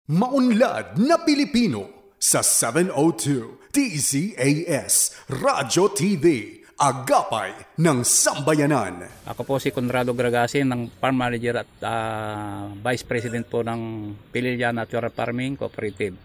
Maunlad na Pilipino sa 702 DZAS Radyo TV, Agapay ng Sambayanan. Ako po si Conrado Gragasin ng Farm Manager at Vice President po ng Pililya Natural Farming Cooperative.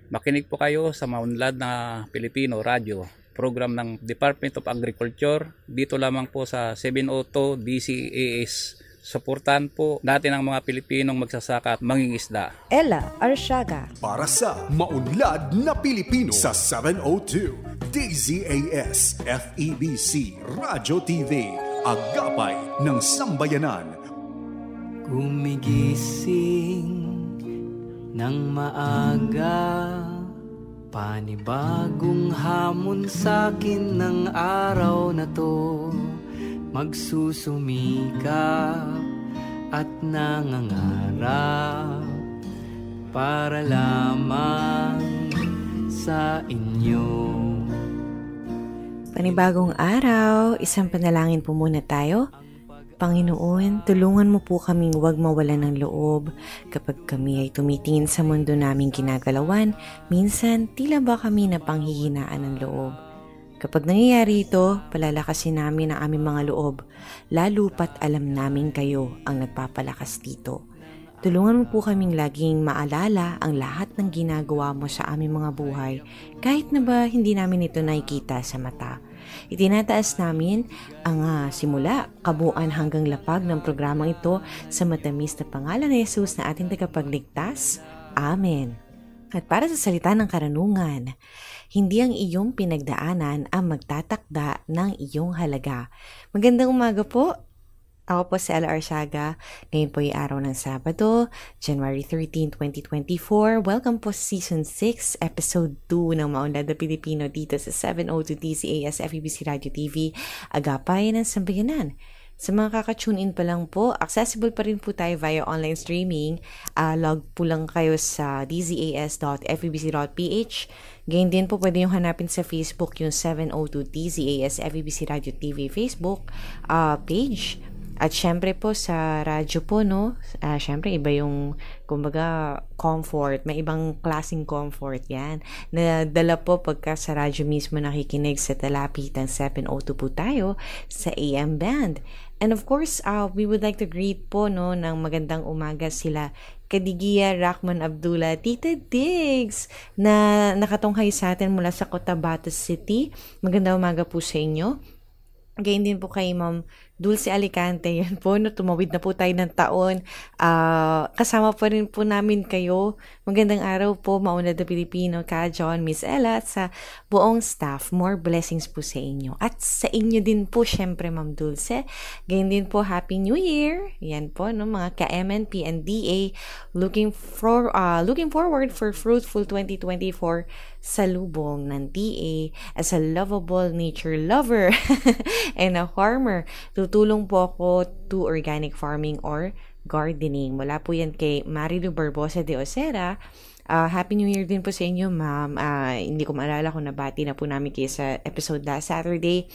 Makinig po kayo sa Maunlad na Pilipino Radio, program ng Department of Agriculture, dito lamang po sa 702 DZAS. Suportahan po natin ang mga Pilipinong magsasaka at mangingisda. Ella Arsiaga. Para sa Maunlad na Pilipino sa 702 DZAS FEBC Radyo TV, Agapay ng Sambayanan. Gumigising ng maaga, panibagong hamon sa'kin ng araw na to. Magsusumikap at nangangarap para lamang sa inyo. Panibagong araw, isang panalangin po muna tayo. Panginoon, tulungan mo po kaming huwag mawalan ng loob kapag kami ay tumitingin sa mundo naming ginagalawan. Minsan, tila ba kami napanghihinaan ng loob? Kapag nangyayari ito, palalakasin namin ang aming mga loob, lalo pat alam namin kayo ang nagpapalakas dito. Tulungan mo po kaming laging maalala ang lahat ng ginagawa mo sa aming mga buhay, kahit na ba hindi namin ito nakikita sa mata. Itinataas namin ang simula, kabuuan hanggang lapag ng programang ito sa matamis na pangalan ni Jesus na ating tagapagligtas. Amen. At para sa salita ng karunungan, hindi ang iyong pinagdaanan ang magtatakda ng iyong halaga. Magandang umaga po. Ako po si Ella Arsiaga. Ngayon po ay araw ng Sabado, January 13, 2024. Welcome po sa Season 6, Episode 2 ng Maunlad na Pilipino dito sa 702 DZAS FEBC Radio TV, Agapay ng Sambayanan. Sa mga kaka-tune in pa lang po, accessible pa rin po tayo via online streaming. Log po lang kayo sa dzas.febc.ph. Ganyan din po pwede yung hanapin sa Facebook yung 702 DZAS FEBC Radio TV Facebook page. At syempre po sa radyo po, no? Syempre iba yung, kumbaga, comfort. May ibang klaseng comfort yan. Nadala po pagka sa radyo mismo nakikinig sa Talapitan 702 po tayo sa AM band. And of course, we would like to greet po, no, ng magandang umaga sila Kadigia Rahman Abdullah, Tita Diggs, na nakatunghay sa atin mula sa Cotabato City. Magandang umaga po sa inyo. Ganyan din po kay Ma'am Dulce Alicante, yan po, no, tumawid na po tayo ng taon. Kasama pa rin po namin kayo. Magandang araw po, Maunlad na Pilipino, Ka John, Miss Ella, at sa buong staff. More blessings po sa inyo. At sa inyo din po, syempre, Ma'am Dulce. Ganyan din po, Happy New Year. Yan po, no, mga ka-MNP and DA, looking forward for fruitful 2024 sa lubong ng DA as a lovable nature lover and a farmer. Tutulong po ako to organic farming or gardening. Mula po yan kay Marilu Barbosa de Osera. Happy New Year din po sa inyo, ma'am. Hindi ko maalala kung nabati na po namin kayo sa episode last Saturday.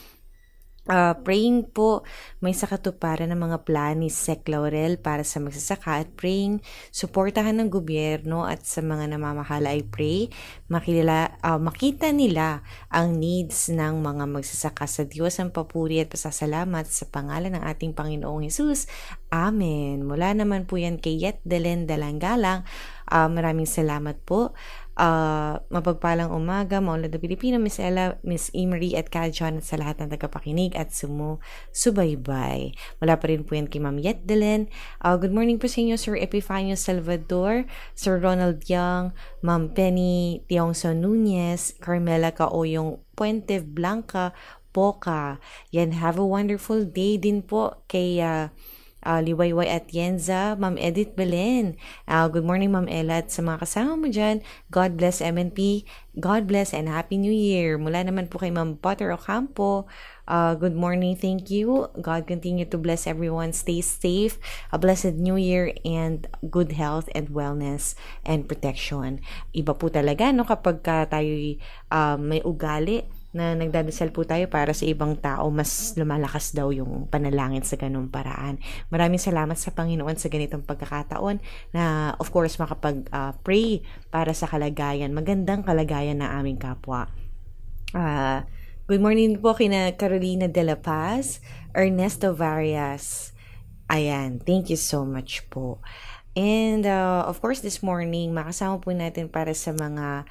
Praying po may sakatuparan ng mga plan ni Sec Laurel para sa magsasaka at praying suportahan ng gobyerno at sa mga namamahala ay pray makita nila ang needs ng mga magsasaka. Sa Diyos ang papuri at pasasalamat sa pangalan ng ating Panginoong Jesus. Amen. Mula naman po yan kay Yet Delen Dalanggalang. Maraming salamat po. Mapagpalang umaga, Maunlad na Pilipino, Miss Ella, Miss Emery at Ka John at sa lahat ng tagapakinig at subaybay. Wala pa rin po yan kay Ma'am Yetdelen. Good morning po sa inyo, Sir Epifanio Salvador, Sir Ronald Young, Ma'am Penny Tiongson Nunez, Carmela Caoyong Puente Blanca Poca. Yan, have a wonderful day din po kay Liwayway Atienza, Ma'am Edith Belen. Good morning, Ma'am Ella, at sa mga kasama mo dyan. God bless MNP. God bless and Happy New Year. Mula naman po kay Ma'am Potter Ocampo. Good morning, thank you. God continue to bless everyone. Stay safe. A blessed New Year and good health and wellness and protection. Iba po talaga, no, kapag tayo may ugali na nagdadasal po tayo para sa ibang tao, mas lumalakas daw yung panalangin sa ganung paraan. Maraming salamat sa Panginoon sa ganitong pagkakataon na of course makapag-pray para sa kalagayan, magandang kalagayan ng aming kapwa. Good morning po kina Carolina de la Paz, Ernesto Varias. Ayan, thank you so much po. And of course this morning makasama po natin para sa mga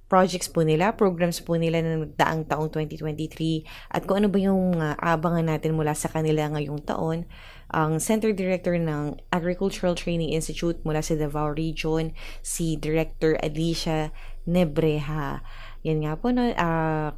projects po nila, programs po nila na nagdaang taong 2023 at kung ano ba yung abangan natin mula sa kanila ngayong taon. Ang Center Director ng Agricultural Training Institute mula sa Davao Region, si Director Alicia Nebreha. Yan nga po, no,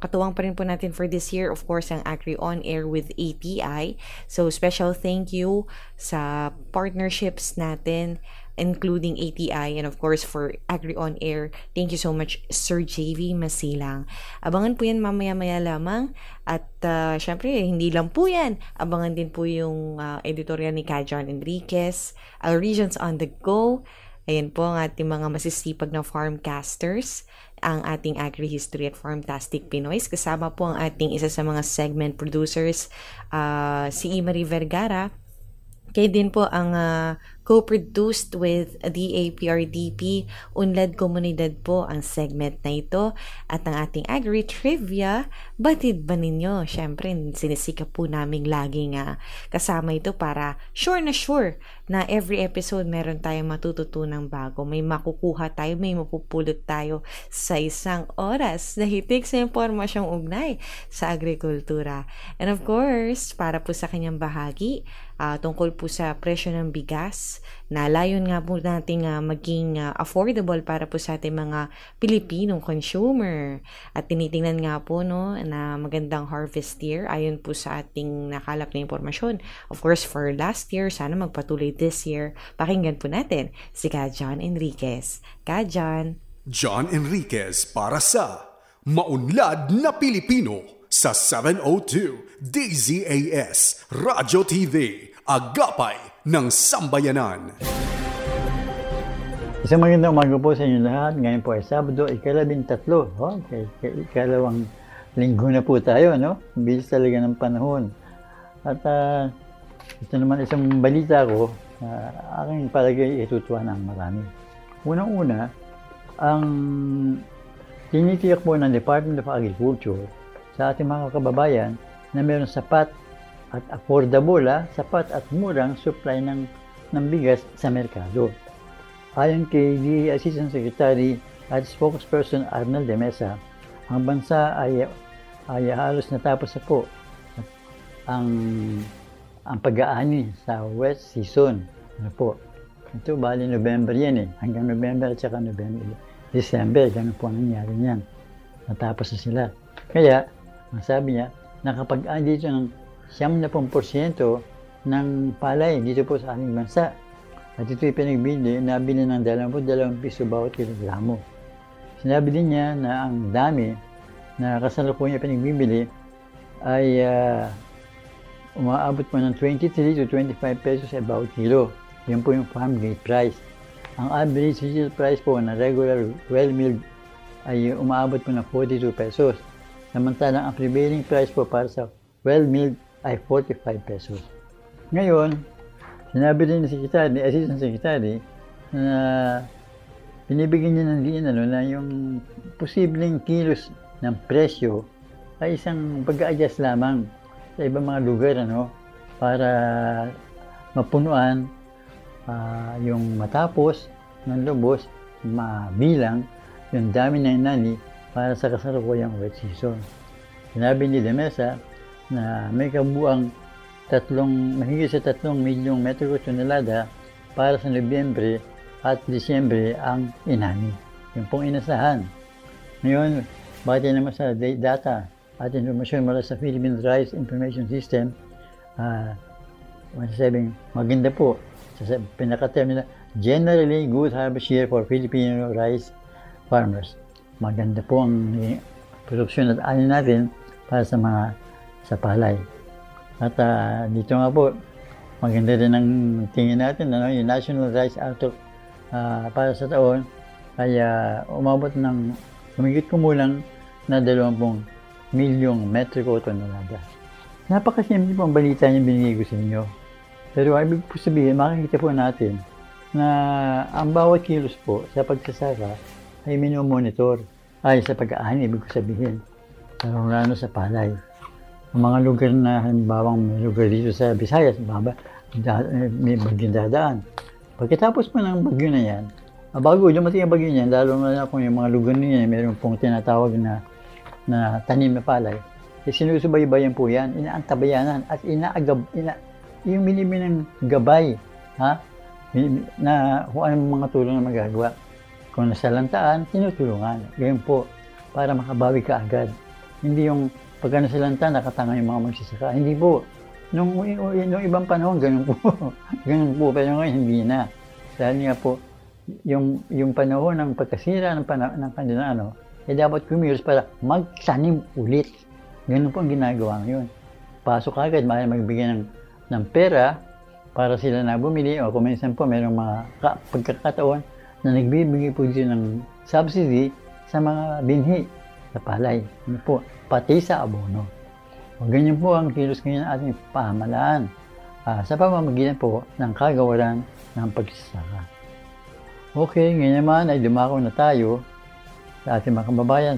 katuwang pa rin po natin for this year, of course, ang Agri On Air with ATI. So, special thank you sa partnerships natin, including ATI and of course for Agri On Air. Thank you so much, Sir JV Masilang. Abangan po yan mamaya-maya lamang. At syempre, hindi lang po yan. Abangan din po yung editorial ni Ka John Enriquez, Our Regions on the Go. Ayan po ang ating mga masisipag na farmcasters, ang ating Agri-History at Farmtastic Pinoys. Kasama po ang ating isa sa mga segment producers, si Imari Vergara. Kaya din po ang co-produced with DAPRDP, Unlad Komunidad po ang segment na ito. At ang ating Agri-Trivia, batid ba ninyo? Siyempre, sinisikap po namin laging kasama ito para sure na every episode meron tayong matututunang bago. May makukuha tayo, may mapupulot tayo sa isang oras na hitik sa impormasyong ugnay sa agrikultura. And of course, para po sa kanyang bahagi, tungkol po sa presyo ng bigas, na layon nga po natin maging affordable para po sa ating mga Pilipinong consumer. At tinitingnan nga po na magandang harvest year ayon po sa ating nakalap na impormasyon. Of course, for last year, sana magpatuloy this year. Pakinggan po natin si Ka John Enriquez. Ka John. John Enriquez para sa Maunlad na Pilipino sa 702 DZAS Radyo TV, Agapay ng Sambayanan. Isang magandang umaga po sa inyo lahat. Ngayon po ay Sabado, ika-13. Okay, ikalawang linggo na po tayo, no? Bilis talaga ng panahon. At ito naman isang balita ko, aking palagay itutuwa ng marami. Unang-una, ang tinitiyak po ng Department of Agriculture sa ating mga kababayan na mayroon sapat at affordable, sapat at murang supply ng bigas sa merkado. Ayon kay DA Assistant Secretary at Spokesperson Arnel de Mesa, ang bansa ay halos natapos na po ang pag-aani sa wet season. Ano po? Ito bali November yan hanggang November at saka December, ganun po ang nangyari niyan. Natapos na sila. Kaya, ang sabi niya, nakapag-aani dito ng 70% ng palay dito po sa aming bansa. At ito'y nabili ng 22 piso bawat kilogramo. Sinabi din niya na ang dami na kasalukuyan pinagbibili ay umaabot po ng 23 to 25 pesos sa bawat kilo. Yan po yung farm gate price. Ang average retail price po na regular well-milled ay umaabot po ng 42 pesos. Samantalang ang prevailing price po para sa well-milled ay 45 pesos. Ngayon, sinabi rin ni Assistant Secretary na binibigyan niya ng diin na yung posibleng kilos ng presyo ay isang pag-a-adjust lamang sa ibang mga lugar para mapunuan yung matapos ng lubos, mabilang yung dami ng nani para sa kasalukuyang wet season. Sinabi ni De Mesa na may kabuang mahigit sa 3 milyong metriko tonelada para sa Nobyembre at Disyembre ang inani. Yung pong inasahan. Ngayon, bati naman sa data at informasyon mula sa Philippine Rice Information System, masasabing maganda po. Sa pinaka-term nila, generally good harvest year for Filipino rice farmers. Maganda po ang produksyon at ani natin para sa palay. At dito nga po, maganda rin ang tingin natin, yung National Rice Outlook para sa taon ay umabot ng humigit kumulang na 20 milyong metriko tonelada. Napakasimple po ang balita niya binigay ko sa inyo. Pero ibig po sabihin, makikita po natin na ang bawat kilos po sa pagsasaka ay minomonitor. Ay sa pag-aani, ibig ko sabihin, lalo sa palay. Ang mga lugar na halimbawa may lugar dito sa Visayas, may bagyong dadaan. Pagkatapos po ng bagyo na yan, bago dumating ang bagyo niyan, lalo na kung yung mga lugar niya, mayroon pong tinatawag na tanim na palay, sinusubaybayan po yan, inaantabayanan at yung minimi ng gabay, na kung anong mga tulong na magagawa. Kung nasalantaan, tinutulungan. Ganyan po, para makabawi ka agad. Hindi yung pagka nasalantaan, nakatanga yung mga magsasaka. Hindi po. Nung ibang panahon, ganun po. Ganun po, pero ngayon hindi na. Dahil nga po, yung panahon ng pagkasira ng kanilang dapat kumilos para magtanim ulit. Ganun po ang ginagawa ngayon. Pasok agad, magbigay ng pera para sila na bumili o kung minsan po mayroong mga pagkakataon na nagbibigay po dito ng subsidy sa mga binhi sa palay. Ano po, pati sa abono. O ganyan po ang kilos ngayon ng ating pamahalaan sa pamamagitan po ng kagawaran ng pagsasaka. Okay, ngayon naman ay dumako na tayo sa ating mga kababayan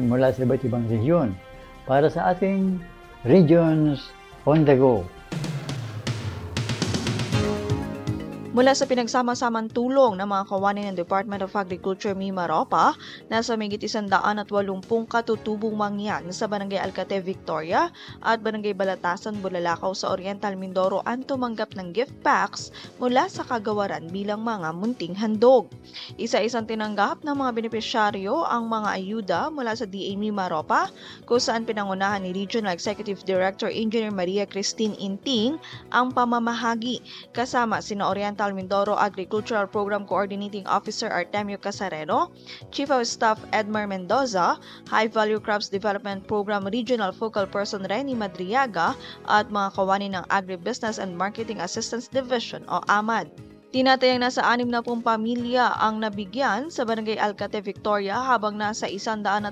mula sa iba't ibang rehiyon para sa ating Regions on the Go. Mula sa pinagsama-samang tulong ng mga kawani ng Department of Agriculture Mimaropa, nasa mahigit 180 katutubong mangyan sa Barangay Alcate, Victoria at Barangay Balatasan, Bulalakaw sa Oriental Mindoro ang tumanggap ng gift packs mula sa kagawaran bilang mga munting handog. Isa-isang tinanggap ng mga benepisyaryo ang mga ayuda mula sa DA Mimaropa, kung saan pinangunahan ni Regional Executive Director Engineer Maria Christine Inting ang pamamahagi, kasama sina Oriental Mindoro Agricultural Program Coordinating Officer Artemio Casareno, Chief of Staff Edmar Mendoza, High Value Crops Development Program Regional Focal Person Reni Madriaga at mga kawani ng Agribusiness and Marketing Assistance Division o AMAD. Tinatayang nasa 60 pamilya ang nabigyan sa Barangay Alcate, Victoria, habang nasa 126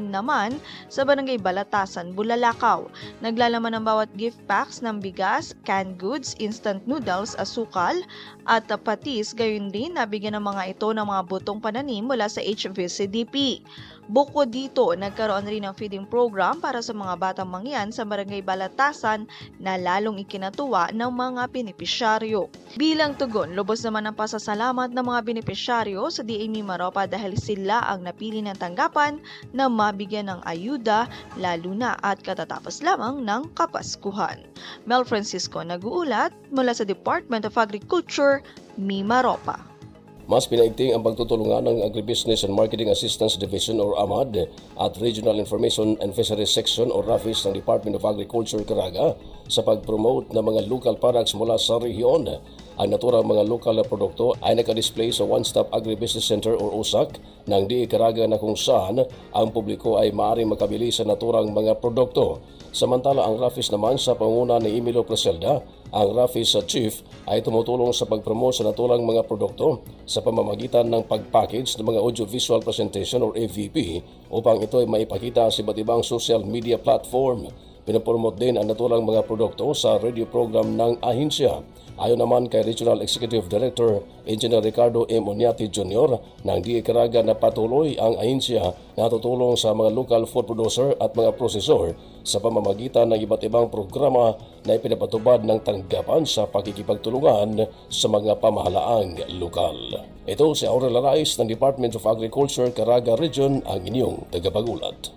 naman sa Barangay Balatasan, Bulalakaw. Naglalaman ng bawat gift packs ng bigas, canned goods, instant noodles, asukal at patis. Gayon din, nabigyan ng mga ito ng mga butong pananim mula sa HVCDP. Bukod dito, nagkaroon rin ng feeding program para sa mga batang mangyan sa Barangay Balatasan na lalong ikinatuwa ng mga benepisyaryo. Bilang tugon, lubos naman ang pasasalamat ng mga benepisyaryo sa DA Mimaropa dahil sila ang napili ng tanggapan na mabigyan ng ayuda lalo na at katatapos lamang ng Kapaskuhan. Mel Francisco nag-uulat mula sa Department of Agriculture, Mimaropa. Mas pinaigting ang pagtutulungan ng Agribusiness and Marketing Assistance Division or AMAD at Regional Information and Fisheries Section or RAFIS ng Department of Agriculture, Caraga sa pag-promote ng mga local products mula sa rehiyon. Ang naturang mga lokal na produkto ay nakadisplay sa One Stop Agribusiness Center or OSAC ng DA Caraga na kung saan ang publiko ay maaaring makabili sa naturang mga produkto. Samantala ang RAFIS naman sa pangunguna ni Emilio Preselda, ang RAFIS Chief ay tumutulong sa pag-promote sa naturang mga produkto sa pamamagitan ng pag-package ng mga audiovisual presentation or AVP upang ito ay maipakita sa iba't ibang social media platform. Pinapromote din ang naturang mga produkto sa radio program ng ahensya. Ayon naman kay Regional Executive Director Engineer Ricardo M. Onyati Jr. ng DA Caraga na patuloy ang ahensya na tutulong sa mga local food producer at mga processor sa pamamagitan ng iba't ibang programa na ipinapatubad ng tanggapan sa pakikipagtulungan sa mga pamahalaang lokal. Ito si Aurel Arais ng Department of Agriculture, Caraga Region, ang inyong tagapagulat.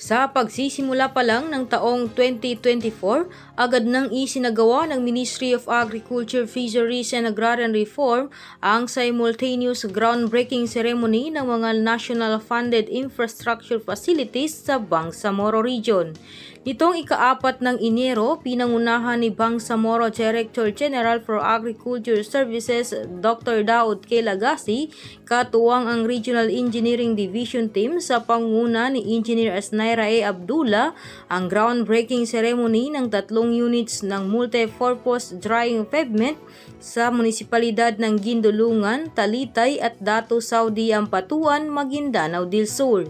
Sa pagsisimula pa lang ng taong 2024, agad nang isinagawa ng Ministry of Agriculture, Fisheries and Agrarian Reform ang simultaneous groundbreaking ceremony ng mga national funded infrastructure facilities sa Bangsamoro Region. Nitong ika-4 ng Enero, pinangunahan ni Bangsamoro Director General for Agriculture Services Dr. Daud K. Lagasi, katuwang ang Regional Engineering Division Team sa pangunguna ni Engineer Asnaira A. Abdullah, ang groundbreaking ceremony ng 3 units ng multi-purpose drying pavement sa munisipalidad ng Gindulungan, Talitay at Datu Saudi Ampatuan, Maguindanao del Sur.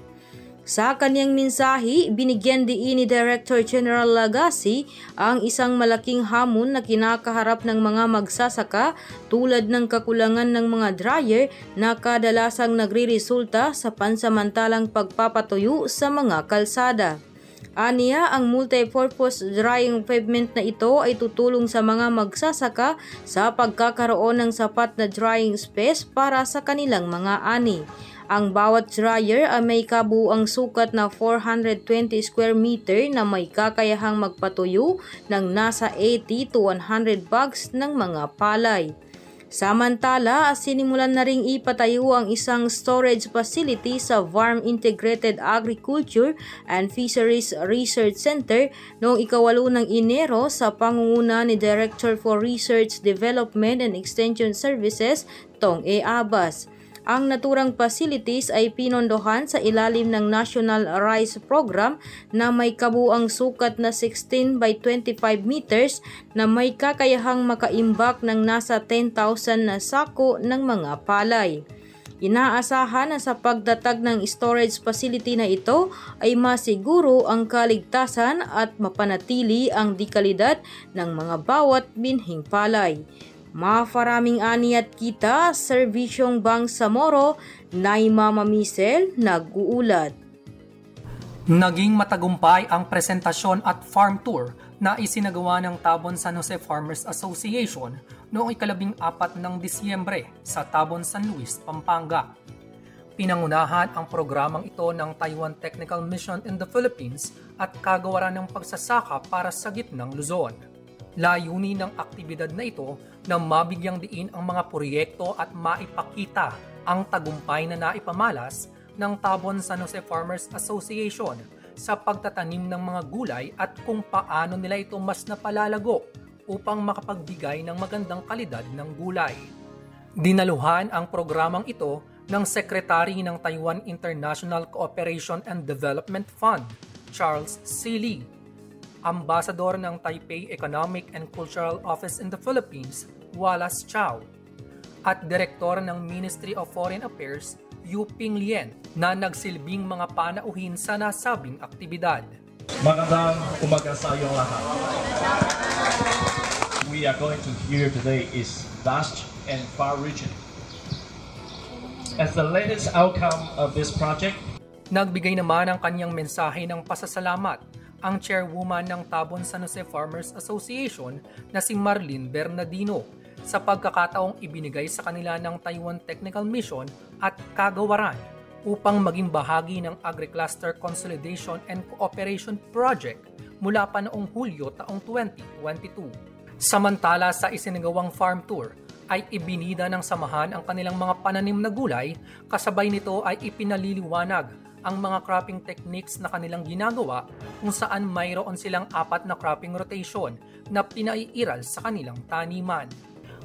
Sa kanyang mensahe, binigyan diin ni Director General Lagasi ang isang malaking hamon na kinakaharap ng mga magsasaka tulad ng kakulangan ng mga dryer na kadalasang nagre-resulta sa pansamantalang pagpapatuyo sa mga kalsada. Aniya, ang multi-purpose drying pavement na ito ay tutulong sa mga magsasaka sa pagkakaroon ng sapat na drying space para sa kanilang mga ani. Ang bawat dryer ay may kabuuang sukat na 420 square meter na may kakayahang magpatuyo ng nasa 80 to 100 bags ng mga palay. Samantala, sinimulan na ring ipatayo ang isang storage facility sa Farm Integrated Agriculture and Fisheries Research Center noong 8 ng Enero sa pangunguna ni Director for Research, Development and Extension Services, Tong E. Abas. Ang naturang facilities ay pinondohan sa ilalim ng National Rice Program na may kabuang sukat na 16 by 25 meters na may kakayahang makaimbak ng nasa 10,000 na sako ng mga palay. Inaasahan na sa pagtatag ng storage facility na ito ay masiguro ang kaligtasan at mapanatili ang dekalidad ng mga bawat binhing palay. Mafaraming ani at kita, Servisyong Bangsamoro, Naima Mamisel, nag-uulat. Naging matagumpay ang presentasyon at farm tour na isinagawa ng Tabon San Jose Farmers Association noong 14 ng Disyembre sa Tabon, San Luis, Pampanga. Pinangunahan ang programang ito ng Taiwan Technical Mission in the Philippines at kagawaran ng pagsasaka para sa gitnang Luzon. Layunin ng aktibidad na ito na mabigyang diin ang mga proyekto at maipakita ang tagumpay na naipamalas ng Tabon San Jose Farmers Association sa pagtatanim ng mga gulay at kung paano nila ito mas napalalago upang makapagbigay ng magandang kalidad ng gulay. Dinaluhan ang programang ito ng Sekretary ng Taiwan International Cooperation and Development Fund, Charles C. Lee, Ambassador ng Taipei Economic and Cultural Office in the Philippines, Wallace Chow, at Direktor ng Ministry of Foreign Affairs, Yu Ping Lien, na nagsilbing mga panauhin sa nasabing aktibidad. Magandang umaga sa iyong lahat. We are going to hear today is vast and far region. As the latest outcome of this project, nagbigay naman ang kanyang mensahe ng pasasalamat ang chairwoman ng Tabon San Jose Farmers Association na si Marlene Bernardino sa pagkakataong ibinigay sa kanila ng Taiwan Technical Mission at kagawaran upang maging bahagi ng Agri-Cluster Consolidation and Cooperation Project mula pa noong Hulyo taong 2022. Samantala sa isinagawang farm tour ay ibinida ng samahan ang kanilang mga pananim na gulay, kasabay nito ay ipinaliliwanag ang mga cropping techniques na kanilang ginagawa kung saan mayroon silang 4 na cropping rotation na pinaiiral sa kanilang taniman.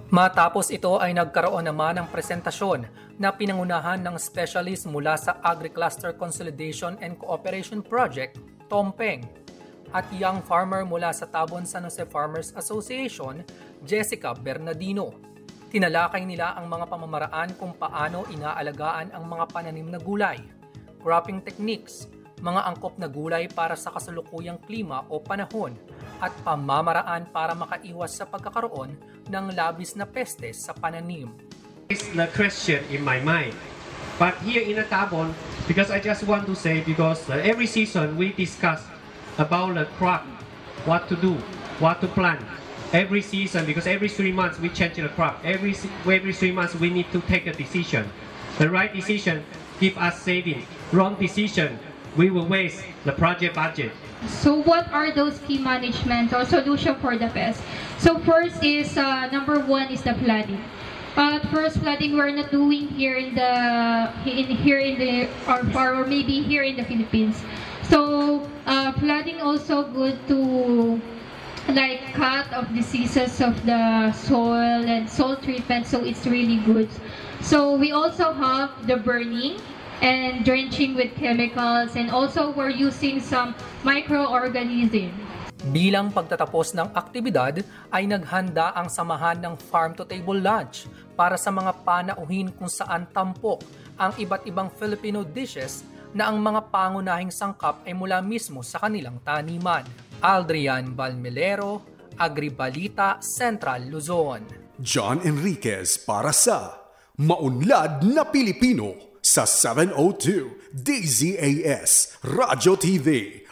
Matapos ito ay nagkaroon naman ng presentasyon na pinangunahan ng specialist mula sa Agri-Cluster Consolidation and Cooperation Project, Tom Peng, at young farmer mula sa Tabon San Jose Farmers Association, Jessica Bernardino. Tinalakay nila ang mga pamamaraan kung paano inaalagaan ang mga pananim na gulay, cropping techniques, mga angkop na gulay para sa kasalukuyang klima o panahon, at pamamaraan para makaiwas sa pagkakaroon ng labis na peste sa pananim. It's the question in my mind. But here in Tabon, because I just want to say, because every season we discuss about the crop, what to do, what to plant. Every season, because every 3 months we change the crop. Every 3 months we need to take a decision. The right decision give us savings. Wrong decision, we will waste the project budget. So what are those key management or solution for the pest? So first is, number 1 is the flooding. First flooding we're not doing here in the or maybe here in the Philippines. So flooding also good to like cut of diseases of the soil and soil treatment, so it's really good. So we also have the burning and drenching with chemicals, and also we're using some microorganisms. Bilang pagtatapos ng aktibidad ay naghanda ang samahan ng Farm to Table Lunch para sa mga panauhin kung saan tampok ang iba't ibang Filipino dishes na ang mga pangunahing sangkap ay mula mismo sa kanilang taniman. Aldrian Balmelero, Agribalita, Central Luzon. John Enriquez para sa Maunlad na Pilipino sa 702 DZAS Radyo TV,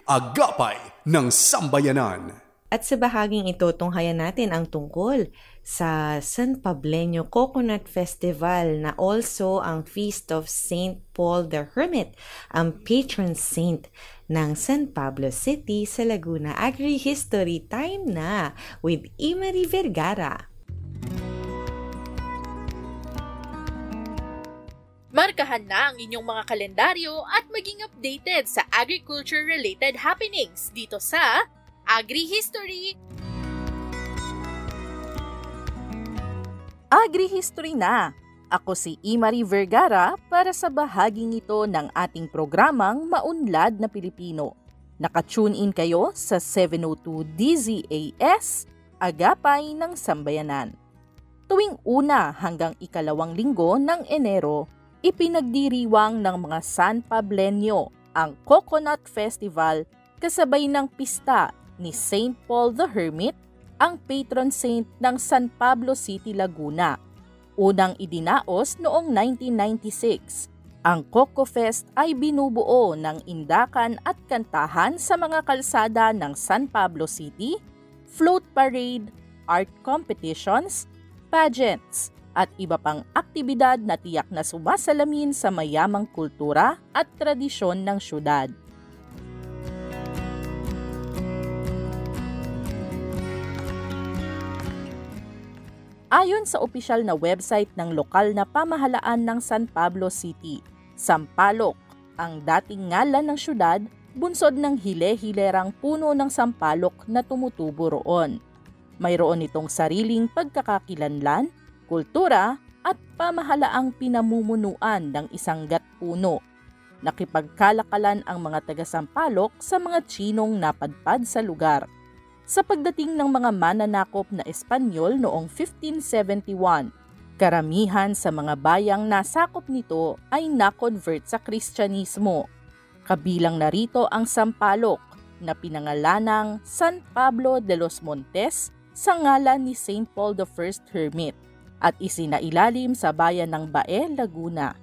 Agapay ng Sambayanan. At sa bahaging ito, tunghayan natin ang tungkol sa San Pableño Coconut Festival na also ang Feast of St. Paul the Hermit, ang patron saint ng San Pablo City sa Laguna. Agri-history time na with Imari Vergara. Markahan na ang inyong mga kalendaryo at maging updated sa agriculture-related happenings dito sa Agri-History! Agri-History na! Ako si Imari Vergara para sa bahaging ito ng ating programang Maunlad na Pilipino. Naka-tune in kayo sa 702 DZAS, Agapay ng Sambayanan. Tuwing una hanggang ikalawang linggo ng Enero, ipinagdiriwang ng mga San Pableño ang Coconut Festival kasabay ng pista ni St. Paul the Hermit, ang patron saint ng San Pablo City, Laguna. Unang idinaos noong 1996. Ang Coco Fest ay binubuo ng indakan at kantahan sa mga kalsada ng San Pablo City, float parade, art competitions, pageants, at iba pang aktibidad na tiyak na sumasalamin sa mayamang kultura at tradisyon ng syudad. Ayon sa opisyal na website ng lokal na pamahalaan ng San Pablo City, sampalok, ang dating ngalan ng syudad, bunsod ng hile-hilerang puno ng sampalok na tumutubo roon. Mayroon itong sariling pagkakakilanlan, kultura at pamahalaang pinamumunuan ng isang gatpuno. Nakipagkalakalan ang mga taga-sampalok sa mga Tsinong napadpad sa lugar. Sa pagdating ng mga mananakop na Espanyol noong 1571, karamihan sa mga bayang nasakop nito ay na-convert sa Kristyanismo. Kabilang narito ang Sampaloc na pinangalanang San Pablo de los Montes sa ngalan ni St. Paul the First Hermit at isinailalim sa bayan ng Bae, Laguna.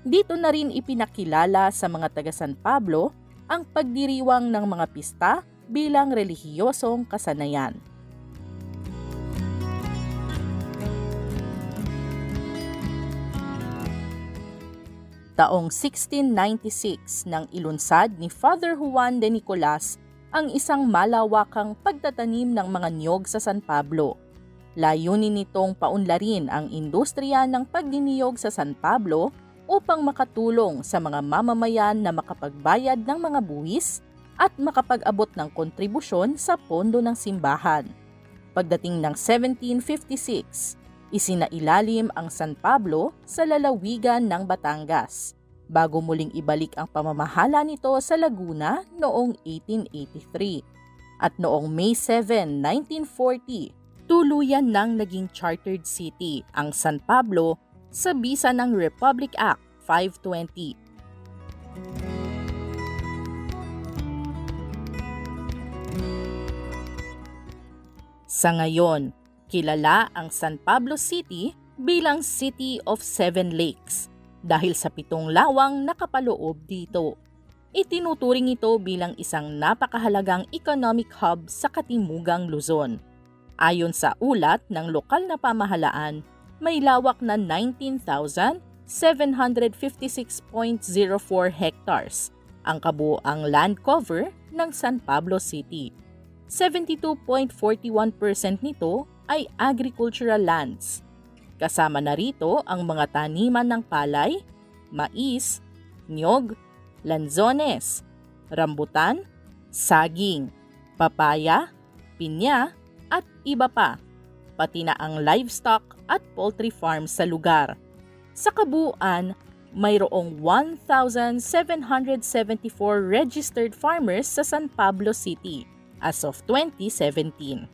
Dito na rin ipinakilala sa mga taga San Pablo ang pagdiriwang ng mga pista bilang relihiyosong kasanayan. Taong 1696 nang ilunsad ni Father Juan de Nicolas ang isang malawakang pagtatanim ng mga niyog sa San Pablo. Layunin nitong paunlarin ang industriya ng pagniniyog sa San Pablo upang makatulong sa mga mamamayan na makapagbayad ng mga buwis at makapag-abot ng kontribusyon sa pondo ng simbahan. Pagdating ng 1756, isinailalim ang San Pablo sa lalawigan ng Batangas, bago muling ibalik ang pamamahala nito sa Laguna noong 1883. At noong May 7, 1940, tuluyan nang naging chartered city ang San Pablo sa bisa ng Republic Act 520. Sa ngayon, kilala ang San Pablo City bilang City of Seven Lakes dahil sa 7 lawang nakapaloob dito. Itinuturing ito bilang isang napakahalagang economic hub sa Katimugang Luzon. Ayon sa ulat ng lokal na pamahalaan, may lawak na 19,756.04 hectares ang kabuoang land cover ng San Pablo City. 72.41% nito ay agricultural lands. Kasama na rito ang mga taniman ng palay, mais, niyog, lanzones, rambutan, saging, papaya, pinya at iba pa, pati na ang livestock at poultry farms sa lugar. Sa kabuuan, mayroong 1,774 registered farmers sa San Pablo City as of 2017.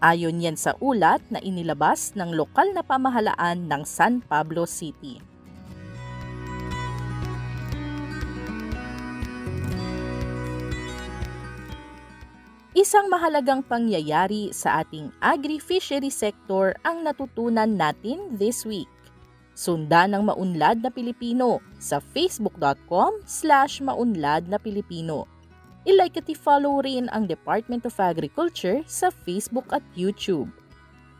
Ayon yan sa ulat na inilabas ng lokal na pamahalaan ng San Pablo City. Isang mahalagang pangyayari sa ating agri-fishery sector ang natutunan natin this week. Sundan ng Maunlad na Pilipino sa facebook.com/maunlad na Pilipino. I-like at i-follow rin ang Department of Agriculture sa Facebook at YouTube.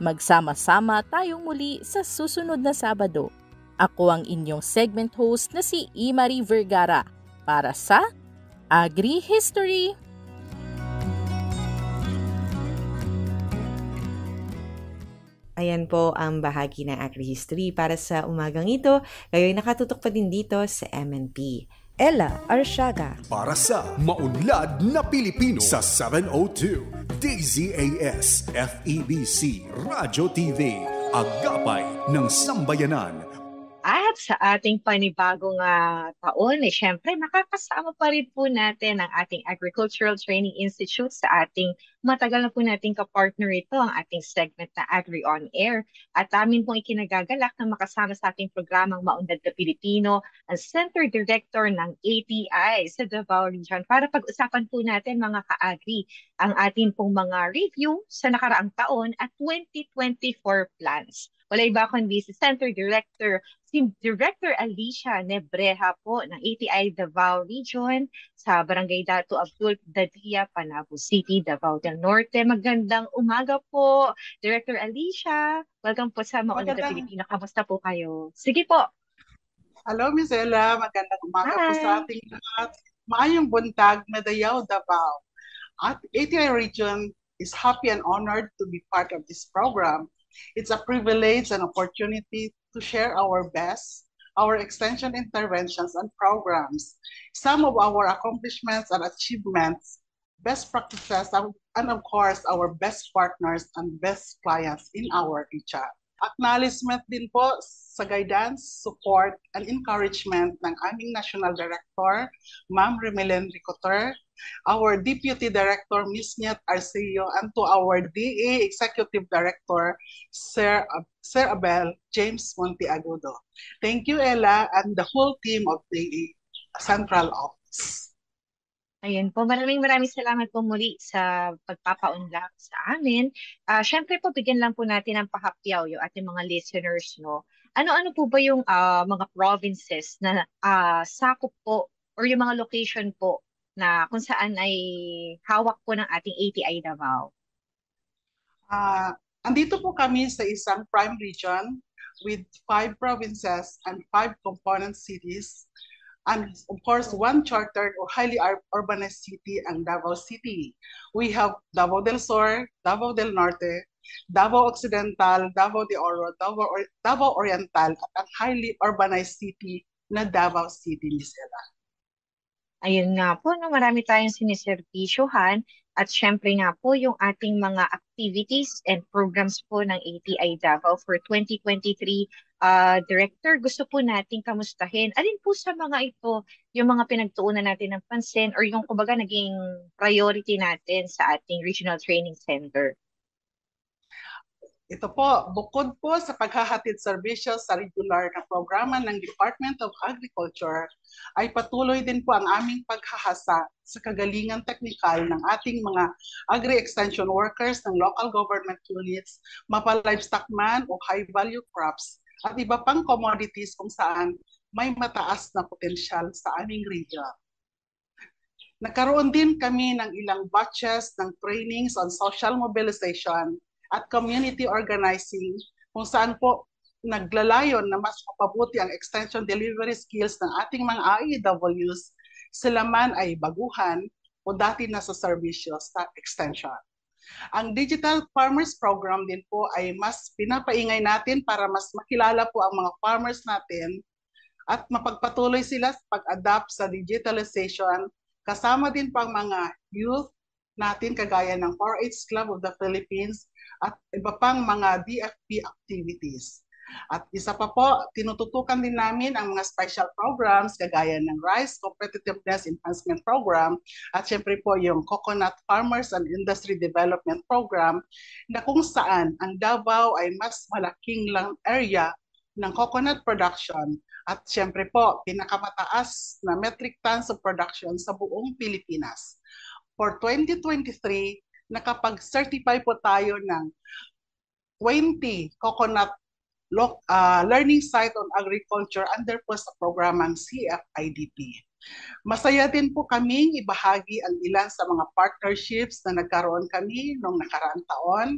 Magsama-sama tayong muli sa susunod na Sabado. Ako ang inyong segment host na si Imari Vergara para sa Agri-History. Ayan po ang bahagi ng Agri-History para sa umagang ito. Kayo'y nakatutok pa din dito sa MNP. Ella Arsiaga. Para sa Maunlad na Pilipino sa 702 DZAS FEBC Radio TV, Agapay ng Sambayanan. At sa ating panibagong taon, syempre makakasama pa rin po natin ang ating Agricultural Training Institute sa ating matagal na po nating kapartner ito, ang ating segment na Agri On Air. At amin pong ikinagagalak na makasama sa ating programang Maunlad na Pilipino, ang Center Director ng ATI sa Davao Region para pag-usapan po natin mga ka-agri ang ating pong mga review sa nakaraang taon at 2024 plans. Wala iba kundi si Center Director, si Director Alicia Nebreha po ng ATI Davao Region sa Barangay Dato Abdul Dadia, Panabo City, Davao del Norte. Magandang umaga po, Director Alicia. Welcome po sa Maunlad na Pilipino. Kamusta po kayo? Sige po. Hello, Miss Ella. Magandang umaga po sa ating lahat. Maayong buntag, Madayaw, Davao. At ATI Region is happy and honored to be part of this program. It's a privilege and opportunity to share our best, our extension interventions and programs, some of our accomplishments and achievements, best practices, and of course, our best partners and best clients in our region. Acknowledgement din po sa guidance, support, and encouragement ng aming National Director, Ma'am Remelin Ricoter, our Deputy Director, Ms. Niet Arceo, and to our DA Executive Director, Sir Abel James Monteagudo. Thank you, Ella, and the whole team of the Central Office. Ayan po, maraming salamat po muli sa pagpapaunlak sa amin. Siyempre po, bigyan lang po natin ng pahapyaw yung ating mga listeners, no? Ano-ano po ba yung mga provinces na sakop po or yung mga location po na kung saan ay hawak po ng ating ATI Davao? Andito po kami sa isang prime region with 5 provinces and 5 component cities. And of course, one chartered or highly urbanized city, ang Davao City. We have Davao del Sur, Davao del Norte, Davao Occidental, Davao de Oro, Davao Oriental, at ang highly urbanized city na Davao City, Miss Ella. Ayun nga po, no, marami tayong siniservisyohan at syempre nga po yung ating mga activities and programs po ng ATI Davao for 2023. Director, gusto po natin kamustahin. Alin po sa mga ito yung mga pinagtuunan natin ng pansin or yung kumbaga naging priority natin sa ating Regional Training Center? Ito po, bukod po sa paghahatid serbisyo sa regular na programa ng Department of Agriculture, ay patuloy din po ang aming paghahasa sa kagalingan teknikal ng ating mga agri-extension workers ng local government units, mapa-livestock man o high-value crops, at iba pang commodities kung saan may mataas na potensyal sa aming region. Nagkaroon din kami ng ilang batches ng trainings on social mobilization at community organizing kung saan po naglalayon na mas mapabuti ang extension delivery skills ng ating mga AEWs, sila man ay baguhan o dati na sa serbisyo sa extension. Ang Digital Farmers Program din po ay mas pinapaingay natin para mas makilala po ang mga farmers natin at mapagpatuloy sila sa pag-adapt sa digitalization, kasama din po ang mga youth natin kagaya ng 4-H Club of the Philippines at iba pang mga DFP activities. At isa pa po, tinututukan din namin ang mga special programs kagaya ng Rice Competitiveness Enhancement Program at syempre po yung Coconut Farmers and Industry Development Program na kung saan ang Davao ay mas malaking lang area ng coconut production At syempre po, pinakamataas na metric tons of production sa buong Pilipinas. For 2023, nakapag-certify po tayo ng 20 coconut learning site on agriculture under po sa programang CFIDP. Masaya din po kaming ibahagi ang ilan sa mga partnerships na nagkaroon kami noong nakaraang taon.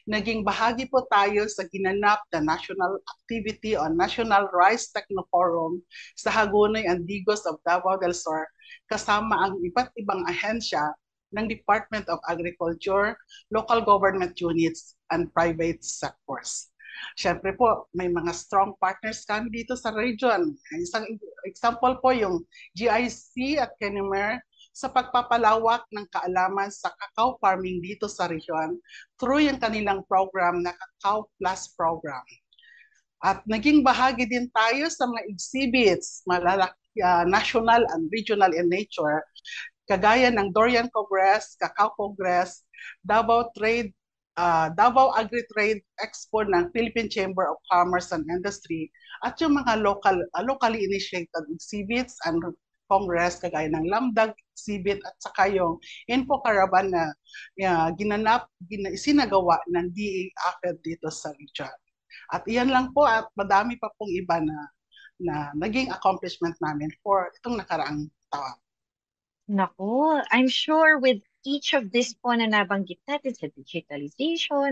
Naging bahagi po tayo sa ginanap na national activity on National Rice Technoforum sa Hagonoy and Digos of Davao del Sur kasama ang iba't ibang ahensya ng Department of Agriculture, local government units, and private sectors. Siyempre po, may mga strong partners kami dito sa region. Isang example po yung GIC at Kennemer sa pagpapalawak ng kaalaman sa cacao farming dito sa region through yung kanilang program na Cacao Plus program. At naging bahagi din tayo sa mga exhibits, national and regional in nature, kagaya ng Dorian Congress, Cacao Congress, Davao Agri-Trade Expo ng Philippine Chamber of Commerce and Industry, at yung mga locally initiated exhibits and congress kagaya ng Lamdag exhibit at saka yung Info Caravan na isinagawa ng DA-AFED dito sa region. At iyan lang po at madami pa pong iba na naging accomplishment namin for itong nakaraang taon. Naku, I'm sure with each of this po na nabanggit natin sa digitalization,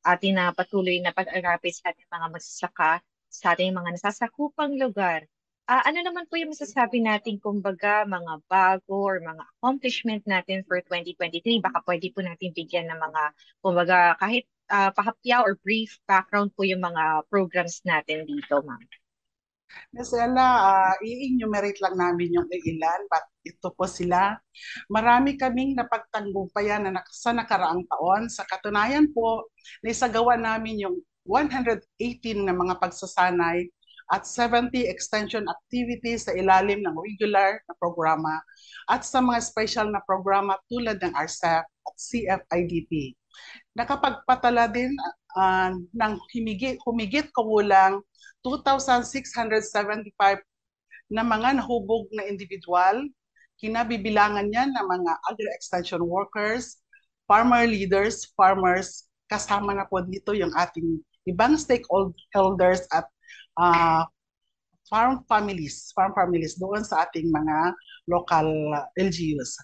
ating na patuloy na pag-arapi sa ating mga magsasaka, sa ating mga nasasakupang lugar. Ano naman po yung masasabi natin, kumbaga, mga bago or mga accomplishment natin for 2023? Baka pwede po natin bigyan ng mga, kumbaga, kahit pahapyaw or brief background po yung mga programs natin dito, ma'am. Ms. Ella, i-enumerate lang namin yung ilan, but ito po sila. Marami kaming napagtagumpayan sa nakaraang taon. Sa katunayan po, naisagawa namin yung 118 na mga pagsasanay at 70 extension activities sa ilalim ng regular na programa at sa mga special na programa tulad ng RCEP at CFIDP. Nakapagpatala din ng humigit kumulang 2,675 na mga nahubog na individual, kinabibilangan niyan ng mga agri-extension workers, farmer leaders, farmers, kasama na po dito yung ating ibang stakeholders at farm families doon sa ating mga local LGUs.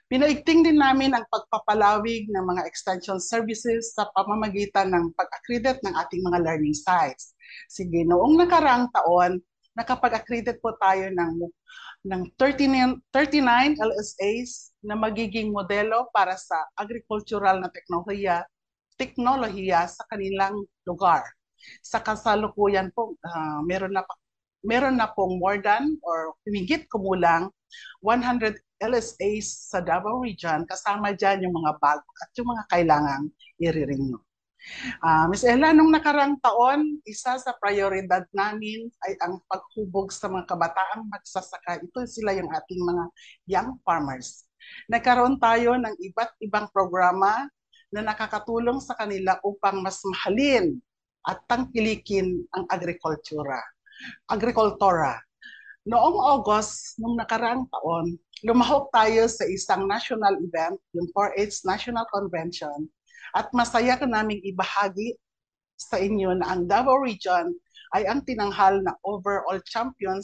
Pinaigting din namin ang pagpapalawig ng mga extension services sa pamamagitan ng pag-accredit ng ating mga learning sites. Sige, noong nakaraang taon, nakapag-accredit po tayo ng 39 LSAs na magiging modelo para sa agricultural na teknolohiya sa kanilang lugar. Sa kasalukuyan po, meron na pong more than or humigit kumulang 100 LSAs sa Davao Region, kasama dyan yung mga bago at yung mga kailangang i-renew. Ms. Ella, nung nakaraang taon, isa sa prioridad namin ay ang paghubog sa mga kabataang magsasaka. Ito sila yung ating mga young farmers. Nagkaroon tayo ng iba't ibang programa na nakakatulong sa kanila upang mas mahalin at tangkilikin ang agrikultura. Noong August, nung nakaraang taon, lumahok tayo sa isang national event, yung 4-H National Convention, at masaya ka naming ibahagi sa inyo na ang Davao Region ay ang tinanghal na overall champion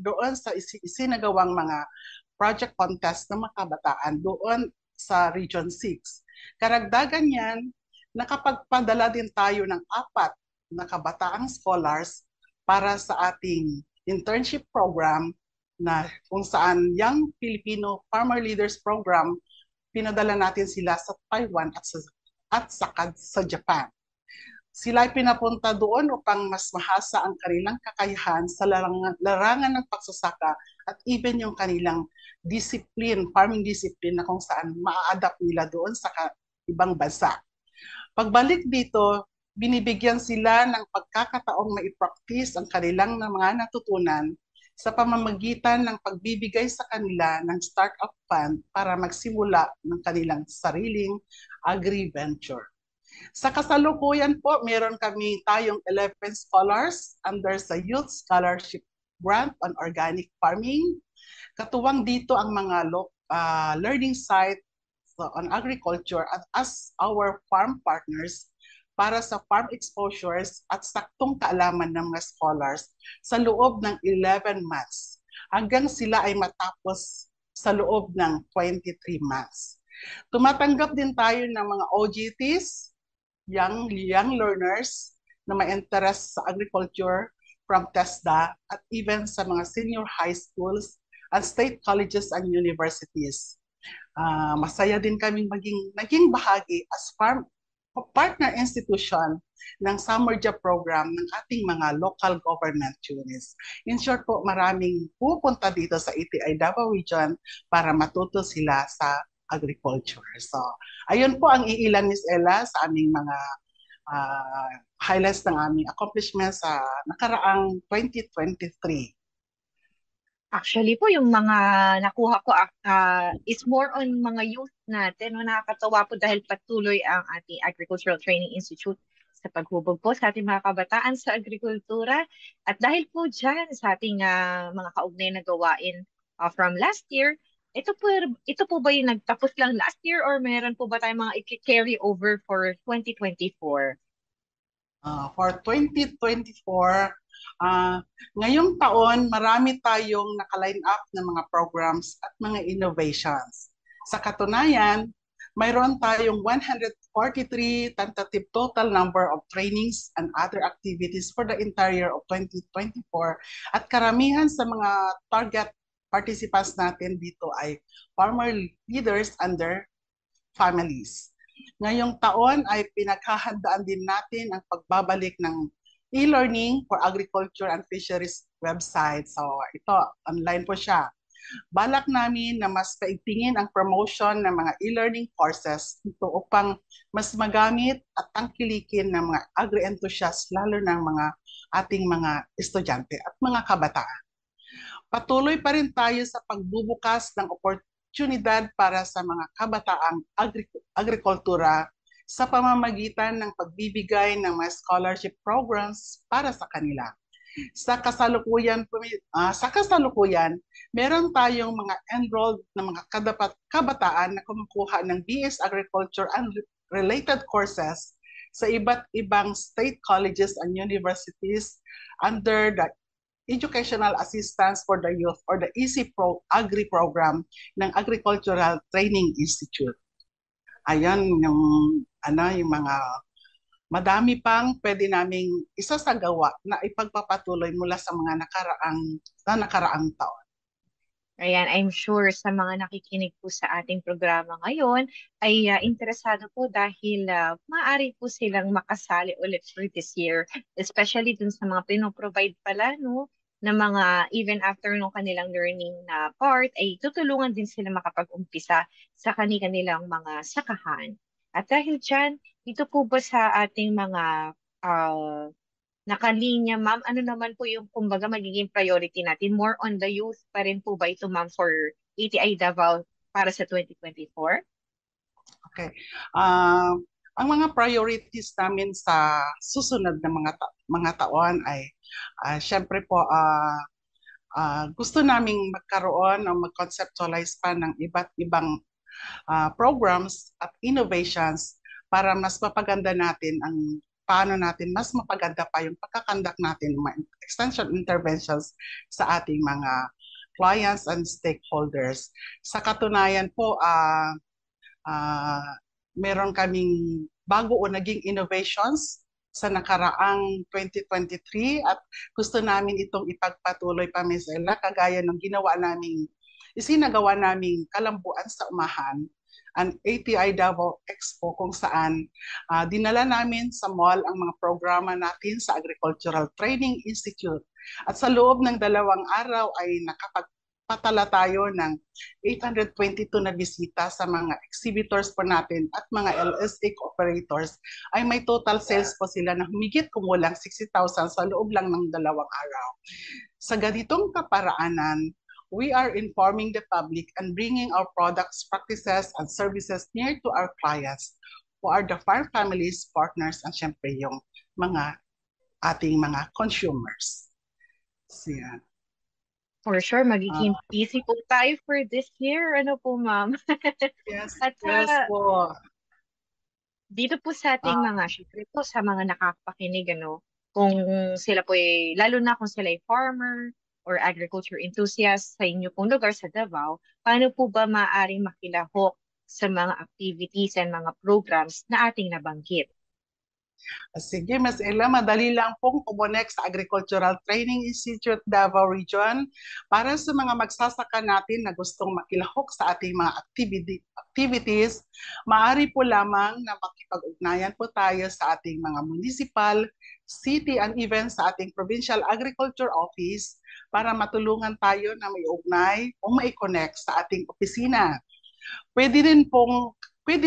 doon sa isinagawang mga project contest ng mga kabataan doon sa Region 6. Karagdagan yan, nakapagpadala din tayo ng 4 na kabataang scholars para sa ating internship program na kung saan Young Filipino Farmer Leaders Program, pinadala natin sila sa Taiwan at sa Japan. Sila ay pinapunta doon upang mas mahasa ang kanilang kakayahan sa larangan ng pagsasaka at even yung kanilang farming discipline na kung saan maa-adapt nila doon sa ibang bansa. Pagbalik dito, binibigyan sila ng pagkakataong mai-practice ang kanilang mga natutunan sa pamamagitan ng pagbibigay sa kanila ng startup fund para magsimula ng kanilang sariling agri-venture. Sa kasalukuyan po, meron tayong 11 scholars under sa Youth Scholarship Grant on Organic Farming. Katuwang dito ang mga learning site on agriculture as our farm partners para sa farm exposures at saktong kaalaman ng mga scholars sa loob ng 11 months hanggang sila ay matapos sa loob ng 23 months. Tumatanggap din tayo ng mga OJTs, young learners na may interest sa agriculture from TESDA at even sa mga senior high schools at state colleges and universities. Masaya din kaming naging bahagi as partner institution ng summer job program ng ating mga local government units. In short po, maraming pupunta dito sa ETI Davao Region para matuto sila sa agriculture. So, ayun po ang iilan, Ms. Ella, sa aming mga highlights ng aming accomplishments sa nakaraang 2023. Actually po, yung mga nakuha ko is more on mga youth natin. No? Nakakatawa po dahil patuloy ang ating Agricultural Training Institute sa paghubog po sa ating mga kabataan sa agrikultura. At dahil po dyan sa ating mga kaugnay na gawain from last year, ito po ba yung nagtapos lang last year or meron po ba tayong mga i-carry over for 2024? For 2024, ngayong taon, marami tayong naka-line up ng mga programs at mga innovations. Sa katunayan, mayroon tayong 143 tentative total number of trainings and other activities for the entire year of 2024 at karamihan sa mga target participants natin dito ay farmer leaders and their families. Ngayong taon ay pinaghahandaan din natin ang pagbabalik ng e-learning for agriculture and fisheries website. So ito, online po siya. Balak namin na mas paigtingin ang promotion ng mga e-learning courses ito upang mas magamit at tangkilikin ng mga agri-enthusiasts lalo ng mga ating mga estudyante at mga kabataan. Patuloy pa rin tayo sa pagbubukas ng oportunidad para sa mga kabataang agrikultura sa pamamagitan ng pagbibigay ng mga scholarship programs para sa kanila. Sa kasalukuyan, meron tayong mga enrolled na mga kabataan na kumukuha ng BS Agriculture and related courses sa iba't ibang state colleges and universities under the Educational Assistance for the Youth or the EC Agri Program ng Agricultural Training Institute. Ayan yung mga madami pang pwede naming isasagawa na ipagpapatuloy mula sa mga nakaraang taon. Ayan, I'm sure sa mga nakikinig po sa ating programa ngayon ay interesado po dahil maaari po silang makasali ulit for this year, especially dun sa mga pinoprovide pala, no, na mga even after nung kanilang learning na part, ay tutulungan din sila makapag-umpisa sa kanilang mga sakahan. At dahil dyan, dito po ba sa ating mga nakalinya, ma'am, ano naman po yung kumbaga magiging priority natin? More on the youth pa rin po ba ito, ma'am, for ETI Davao para sa 2024? Okay. Ang mga priorities namin sa susunod na mga taon ay syempre po gusto naming magkaroon o mag-conceptualize pa ng iba't ibang programs at innovations para mas mapaganda natin ang paano natin mas mapaganda pa yung pagkakandak natin ng mga extension interventions sa ating mga clients and stakeholders. Sa katunayan po, meron kaming bago o naging innovations sa nakaraang 2023 at gusto namin itong ipagpatuloy pa, Ms. Ella, kagaya ng isinagawa naming kalambuan sa Umahan, ang ATI Davao Expo kung saan dinala namin sa mall ang mga programa natin sa Agricultural Training Institute. At sa loob ng 2 araw ay nakapagpatala tayo ng 822 na bisita sa mga exhibitors po natin at mga LSA operators ay may total sales po sila na humigit kumulang 60,000 sa loob lang ng 2 araw. Sa ganitong kaparaanan, we are informing the public and bringing our products, practices, and services near to our clients who are the farm families, partners, and syempre yung mga ating mga consumers. So, yan. For sure, magiging busy po tayo for this year. Ano po, ma'am? Yes, At yes po. dito po sa ating mga, syempre po sa mga nakakapakinig, kung sila po lalo na kung sila ay farmer or agriculture enthusiast sa inyo pong lugar sa Davao, paano po ba maaaring makilahok sa mga activities and mga programs na ating nabanggit? Sige, Ms. Ella, madali lang pong kumonek sa Agricultural Training Institute Davao Region para sa mga magsasaka natin na gustong makilahok sa ating mga activities. Maaari po lamang na makipag-ugnayan po tayo sa ating mga municipal, city, and even sa ating Provincial Agriculture Office para matulungan tayo na may ugnay o mai-connect sa ating opisina. Pwede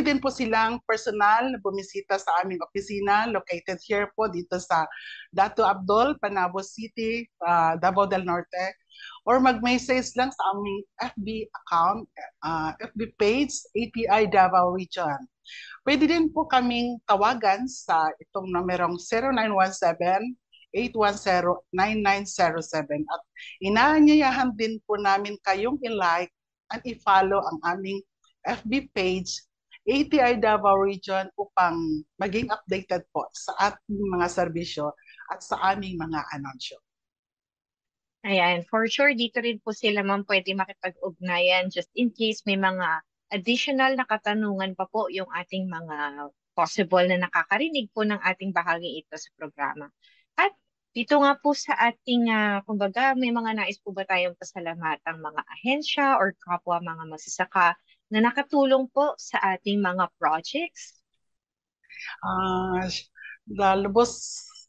din po silang personal na bumisita sa aming opisina located here po dito sa Dato Abdul, Panabo City, Davao del Norte, or mag-message lang sa aming FB account, FB page, ATI Davao Region. Pwede din po kaming tawagan sa itong numerong 0917-810-9907 at inaanyayahan din po namin kayong i-like and i-follow ang aming FB page ATI Davao Region upang maging updated po sa ating mga serbisyo at sa aming mga anunsyo. Ayan, for sure dito rin po sila ma'am pwede makipag-ugnayan just in case may mga additional na katanungan pa po yung ating mga possible na nakakarinig po ng ating bahagi ito sa programa. At dito nga po sa ating, kumbaga may mga nais po ba tayong pasalamatang mga ahensya or kapwa mga masasaka na nakatulong po sa ating mga projects?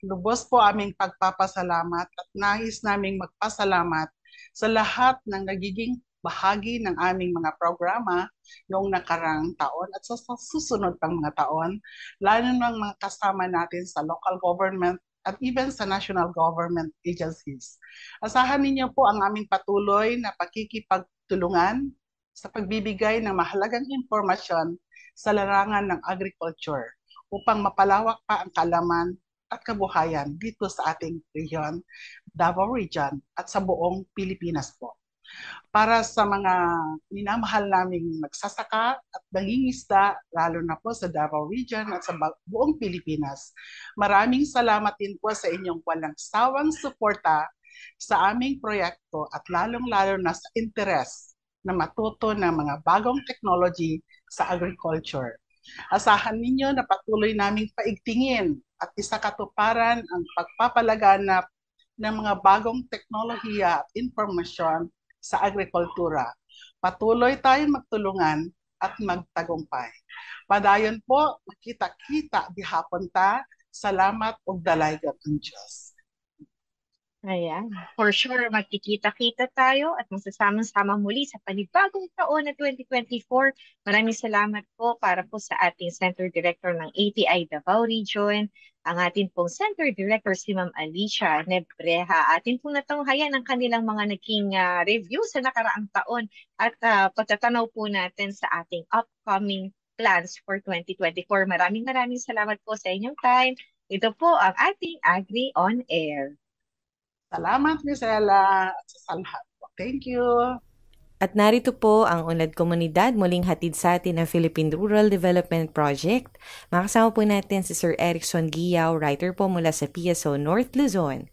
Lubos po aming pagpapasalamat at nais naming magpasalamat sa lahat ng nagiging bahagi ng aming mga programa noong nakarang taon at sa susunod pang mga taon, lalo ng mga kasama natin sa local government at even sa national government agencies. Asahan ninyo po ang aming patuloy na pakikipagtulungan sa pagbibigay ng mahalagang impormasyon sa larangan ng agriculture upang mapalawak pa ang kaalaman at kabuhayan dito sa ating rehiyon, Davao Region at sa buong Pilipinas po. Para sa mga minamahal naming magsasaka at nangingisda, lalo na po sa Davao Region at sa buong Pilipinas, maraming salamat din po sa inyong walang sawang suporta sa aming proyekto at lalong-lalo na sa interes na matuto ng mga bagong technology sa agriculture. Asahan ninyo na patuloy naming paigtingin at isakatuparan ang pagpapalaganap ng mga bagong teknolohiya at informasyon sa agrikultura. Patuloy tayong magtulungan at magtagumpay. Padayon po, makita-kita di hapon ta. Salamat ug dalaygon ang Diyos. Ayan. For sure, magkikita-kita tayo at masasama-sama muli sa panibagong taon na 2024. Maraming salamat po para po sa ating Center Director ng ATI Davao Region, ang ating pong Center Director si Ma'am Alicia Nebreha. Atin pong natunghayan ang kanilang mga naging review sa nakaraang taon at pagtatanaw po natin sa ating upcoming plans for 2024. Maraming salamat po sa inyong time. Ito po ang ating Agri on Air. Salamat, Ms. Ella, at sa lahat. Thank you. At narito po ang Unlad Komunidad muling hatid sa atin ng Philippine Rural Development Project. Makasama po natin si Sir Erickson Giyaw, writer po mula sa PSO North Luzon.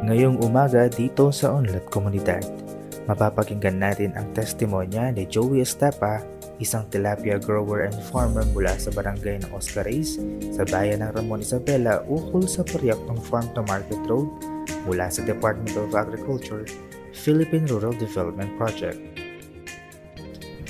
Ngayong umaga dito sa Unlad Komunidad, mapapakinggan natin ang testimonya ni Joey Estepa, isang tilapia grower and farmer mula sa barangay ng Oscares sa bayan ng Ramon Isabela ukol sa proyektong Farm to Market Road mula sa Department of Agriculture, Philippine Rural Development Project.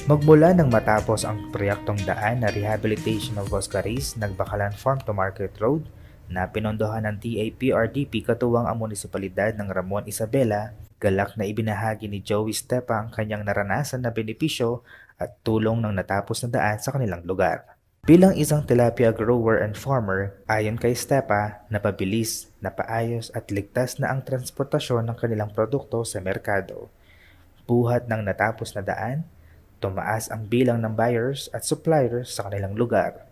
Magmula nang matapos ang proyektong daan na rehabilitation of Oscares, Nagbakalan Farm to Market Road na pinondohan ng DAPRDP katuwang ang munisipalidad ng Ramon Isabela, galak na ibinahagi ni Joey Estepa ang kanyang naranasan na benepisyo at tulong ng natapos na daan sa kanilang lugar. Bilang isang tilapia grower and farmer, ayon kay Stepa, napabilis, napaayos at ligtas na ang transportasyon ng kanilang produkto sa merkado. Buhat ng natapos na daan, tumaas ang bilang ng buyers at suppliers sa kanilang lugar.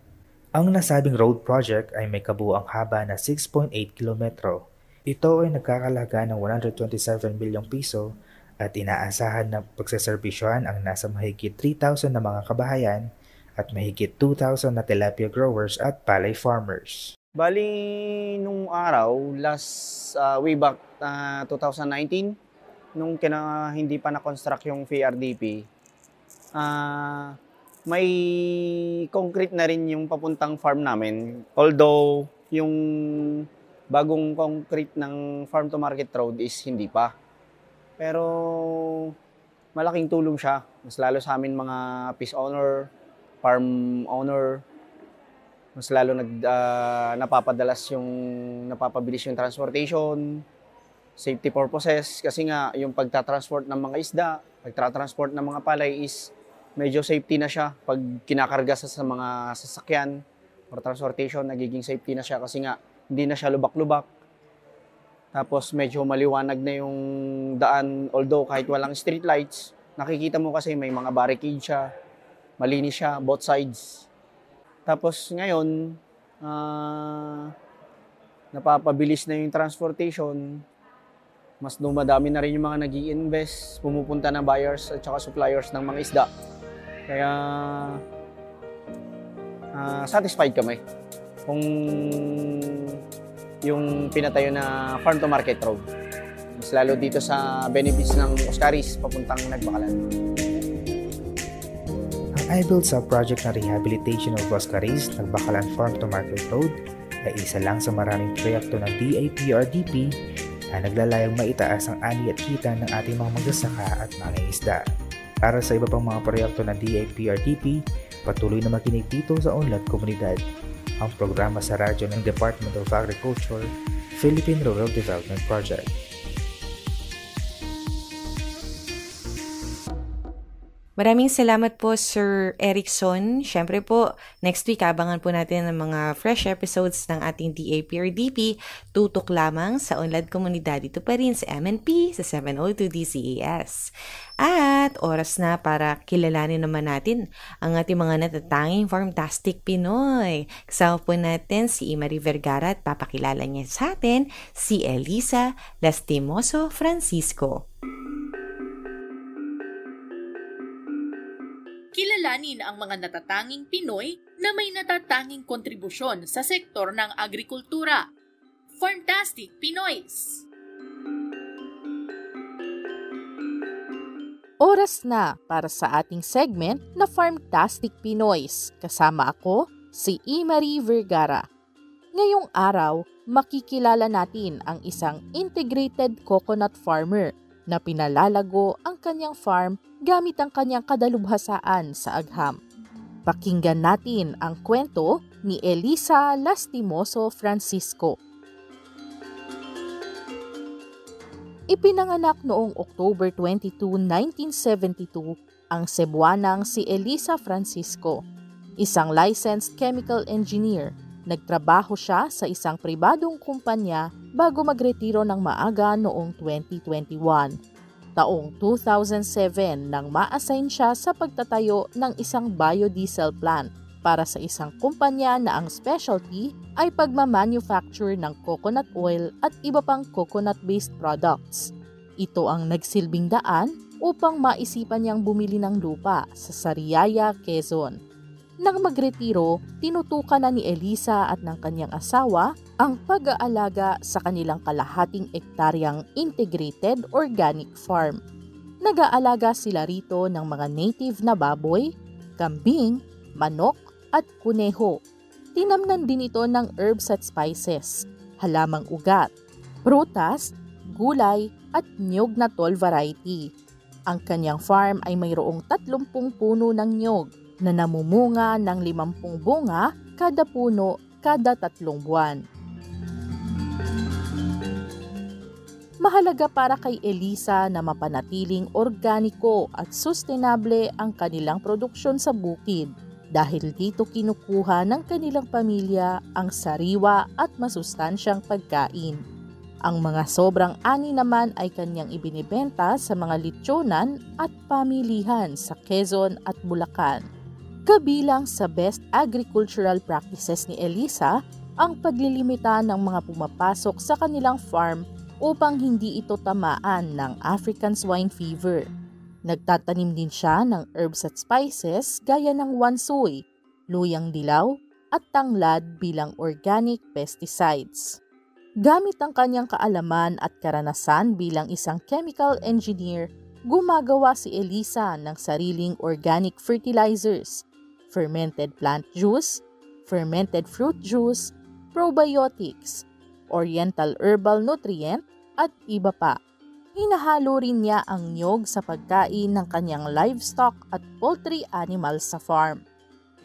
Ang nasabing road project ay may kabuuang haba na 6.8 kilometro. Ito ay nagkakalaga ng 127 bilyong piso at inaasahan na pagseserbisyohan ang nasa mahigit 3,000 na mga kabahayan at mahigit 2,000 na tilapia growers at palay farmers. Bali, nung araw, way back 2019, nung hindi pa na-construct yung VRDP, may concrete na rin yung papuntang farm namin. Although, yung bagong concrete ng farm to market road is hindi pa. Pero, malaking tulong siya. Mas lalo sa amin mga piece owner, farm owner, mas lalo napapabilis yung transportation, safety purposes, kasi nga yung pagtatransport ng mga isda, pagtatransport ng mga palay is medyo safety na siya. Pag kinakarga sa mga sasakyan or transportation, nagiging safety na siya kasi nga hindi na siya lubak-lubak. Tapos medyo maliwanag na yung daan, although kahit walang street lights, nakikita mo kasi may mga barricade siya, malinis siya, both sides. Tapos ngayon, napapabilis na yung transportation, mas dumadami na rin yung mga nag-i-invest, pumupunta na buyers at saka suppliers ng mga isda. Kaya, satisfied kami kung yung pinatayo na farm to market road. Mas lalo dito sa benefits ng Oscaris papuntang Nagbakalan. Ang iBuild sub-project na rehabilitation of Oscaris, Nagbakalan Farm to Market Road ay isa lang sa maraming proyekto ng DAPRDP na naglalayong maitaas ang ani at kita ng ating mga magsasaka at mga isda. Para sa iba pang mga proyekto ng DAPRDP, patuloy na makinig dito sa Unlad Komunidad, ang programa sa radyo ng Department of Agriculture, Philippine Rural Development Project. Maraming salamat po, Sir Erickson. Siyempre po, next week abangan po natin ang mga fresh episodes ng ating DAPRDP. Tutok lamang sa Unlad Komunidad. Ito pa rin sa MNP, sa 702 DZAS. At oras na para kilalanin naman natin ang ating mga natatanging Farmtastic Pinoy. Kasama po natin si Marie Vergara at papakilala niya sa atin si Elisa Lastimoso Francisco. Kilalanin ang mga natatanging Pinoy na may natatanging kontribusyon sa sektor ng agrikultura. Farmtastic Pinoys! Oras na para sa ating segment na Farmtastic Pinoys. Kasama ako, si Marie Vergara. Ngayong araw, makikilala natin ang isang integrated coconut farmer na pinalalago ang kanyang farm gamit ang kanyang kadalubhasaan sa agham. Pakinggan natin ang kwento ni Elisa Lastimoso Francisco. Ipinanganak noong October 22, 1972 ang Cebuanang si Elisa Francisco, isang licensed chemical engineer. Nagtrabaho siya sa isang pribadong kumpanya bago magretiro ng maaga noong 2021. Taong 2007 nang ma-assign siya sa pagtatayo ng isang biodiesel plant para sa isang kumpanya na ang specialty ay pagmamanufacture ng coconut oil at iba pang coconut-based products. Ito ang nagsilbing daan upang maisipan niyang bumili ng lupa sa Sariaya, Quezon. Nang magretiro, tinutukan na ni Elisa at ng kanyang asawa ang pag-aalaga sa kanilang kalahating ektaryang integrated organic farm. Nag-aalaga sila rito ng mga native na baboy, kambing, manok at kuneho. Tinamnan din ito ng herbs at spices, halamang ugat, prutas, gulay at niyog na tall variety. Ang kanyang farm ay mayroong 30 puno ng niyog na namumunga ng 50 bunga kada puno kada 3 buwan. Mahalaga para kay Elisa na mapanatiling organiko at sustainable ang kanilang produksyon sa bukid dahil dito kinukuha ng kanilang pamilya ang sariwa at masustansyang pagkain. Ang mga sobrang ani naman ay kanyang ibinibenta sa mga litsyonan at pamilihan sa Quezon at Bulacan. Kabilang sa best agricultural practices ni Elisa ang paglilimita ng mga pumapasok sa kanilang farm upang hindi ito tamaan ng African swine fever. Nagtatanim din siya ng herbs at spices gaya ng wansoy, luyang dilaw at tanglad bilang organic pesticides. Gamit ang kanyang kaalaman at karanasan bilang isang chemical engineer, gumagawa si Elisa ng sariling organic fertilizers, fermented plant juice, fermented fruit juice, probiotics, oriental herbal nutrient at iba pa. Hinahalo rin niya ang niyog sa pagkain ng kanyang livestock at poultry animals sa farm.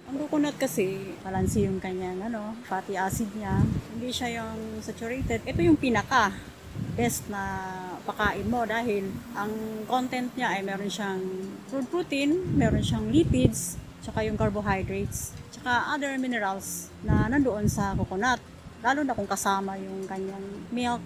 Ang coconut kasi, balanse yung kanyang fatty acid niya. Hindi siya yung saturated. Ito yung pinaka best na pakain mo dahil ang content niya ay meron siyang crude protein, meron siyang lipids, tsaka yung carbohydrates, tsaka other minerals na nandoon sa coconut. Lalo na kung kasama yung kanyang milk.